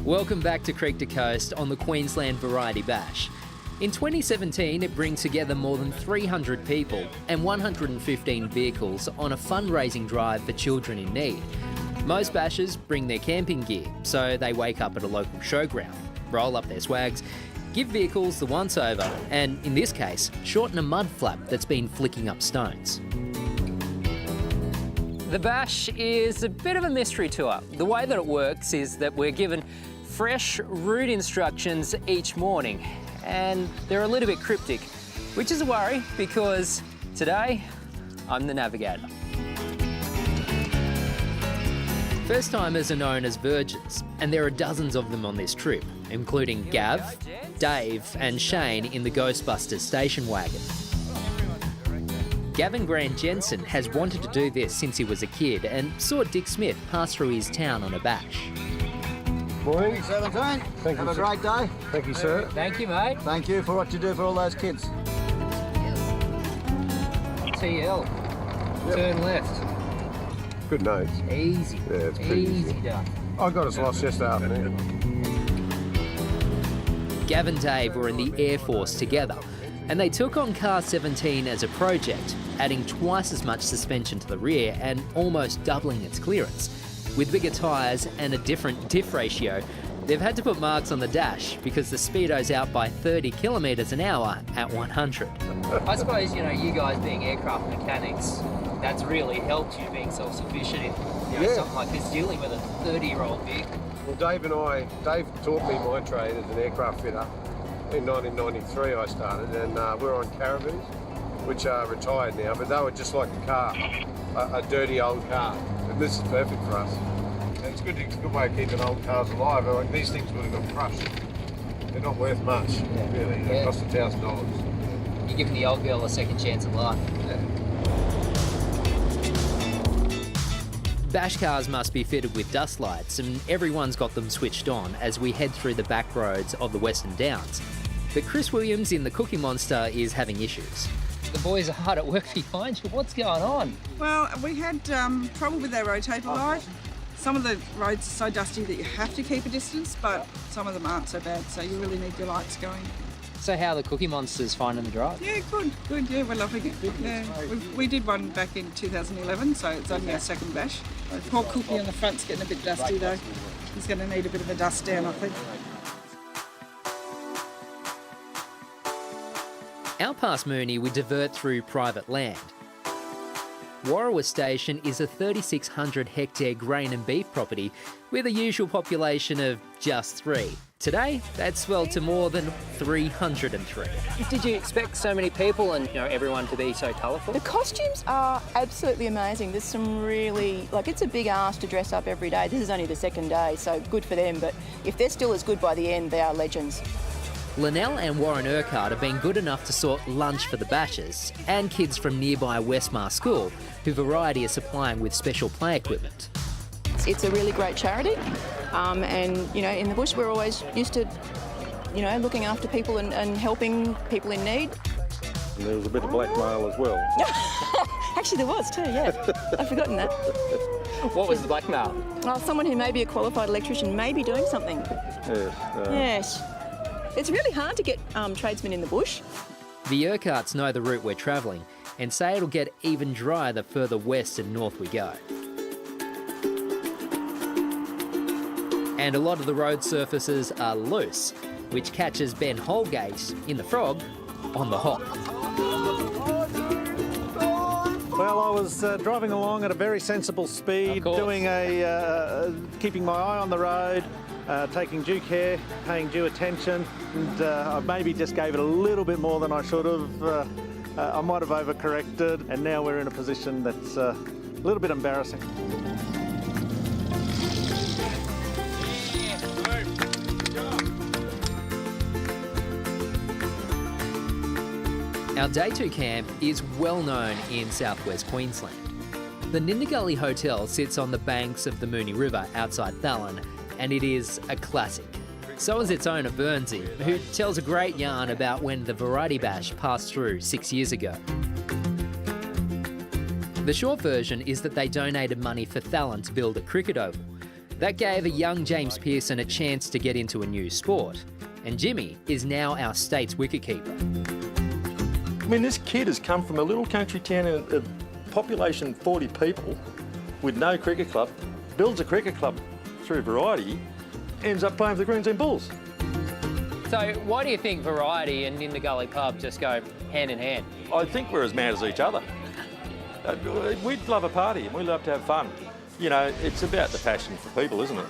Welcome back to Creek to Coast on the Queensland Variety Bash. In 2017, it brings together more than 300 people and 115 vehicles on a fundraising drive for children in need. Most bashers bring their camping gear, so they wake up at a local showground, roll up their swags, give vehicles the once-over, and in this case, shorten a mud flap that's been flicking up stones. The bash is a bit of a mystery tour. The way that it works is that we're given fresh route instructions each morning, and they're a little bit cryptic, which is a worry because today I'm the navigator. First timers are known as Virgins, and there are dozens of them on this trip, including Gav, Dave and Shane in the Ghostbusters station wagon. Gavin Grant Jensen has wanted to do this since he was a kid and saw Dick Smith pass through his town on a bash. Morning, 17. Thank Have you, a great day. Thank you, sir. Thank you, mate. Thank you for what you do for all those kids. TL. Turn left. Good notes. Easy. Yeah, it's pretty easy. done. I got us lost yesterday afternoon. Gav and Dave were in the Air Force together, and they took on Car 17 as a project, adding twice as much suspension to the rear and almost doubling its clearance. With bigger tyres and a different diff ratio, they've had to put marks on the dash because the speedo's out by 30 kilometres an hour at 100. I suppose, you guys being aircraft mechanics, that's really helped you being self-sufficient in something like this, dealing with a 30-year-old vehicle. Well, Dave taught me my trade as an aircraft fitter. In 1993 I started, and we're on Caravans, which are retired now, but they were just like a car, a dirty old car. And this is perfect for us. And it's a good way of keeping old cars alive. Like, these things would have got crushed. They're not worth much, really. They cost $1,000. You're giving the old girl a second chance at life. Bash cars must be fitted with dust lights, and everyone's got them switched on as we head through the back roads of the Western Downs. But Chris Williams in the Cookie Monster is having issues. The boys are hard at work behind you. What's going on? Well, we had trouble with our rotator light. Some of the roads are so dusty that you have to keep a distance, but some of them aren't so bad, so you really need your lights going. So how are the Cookie Monsters finding the drive? Yeah, good, yeah, we're loving it. Yeah, we did one back in 2011, so it's only our second bash. Poor Cookie on the front's getting a bit dusty though. He's going to need a bit of a dust down, I think. Out past Moonee, we divert through private land. Warrawa Station is a 3,600 hectare grain and beef property with a usual population of just 3. Today, that's swelled to more than 303. Did you expect so many people and everyone to be so colourful? The costumes are absolutely amazing. There's some really, it's a big ask to dress up every day. This is only the second day, so good for them, but if they're still as good by the end, they are legends. Linnell and Warren Urquhart have been good enough to sort lunch for the bashers and kids from nearby Westmar School, who Variety are supplying with special play equipment. It's a really great charity, and in the bush we're always used to, looking after people and helping people in need. And there was a bit of blackmail as well. Actually there was too, yeah. I've forgotten that. What was the blackmail? Well, someone who may be a qualified electrician may be doing something. Yes. Yes. It's really hard to get tradesmen in the bush. The Urquharts know the route we're travelling and say it'll get even drier the further west and north we go. And a lot of the road surfaces are loose, which catches Ben Holgate in the Frog on the hop. Well, I was driving along at a very sensible speed, doing keeping my eye on the road, taking due care, paying due attention, and I maybe just gave it a little bit more than I should have. I might have overcorrected, and now we're in a position that's a little bit embarrassing. Our Day 2 camp is well known in southwest Queensland. The Nindagully Hotel sits on the banks of the Moonee River outside Thallon, and it is a classic. So is its owner Burnsy, who tells a great yarn about when the Variety Bash passed through 6 years ago. The short version is that they donated money for Thallon to build a cricket oval. That gave a young James Pearson a chance to get into a new sport. And Jimmy is now our state's wicketkeeper. I mean, this kid has come from a little country town, a population 40 people, with no cricket club, builds a cricket club through Variety, ends up playing for the Queensland Bulls. So why do you think Variety and In the Gully Pub just go hand in hand? I think we're as mad as each other. We love a party and we love to have fun. You know, it's about the passion for people, isn't it?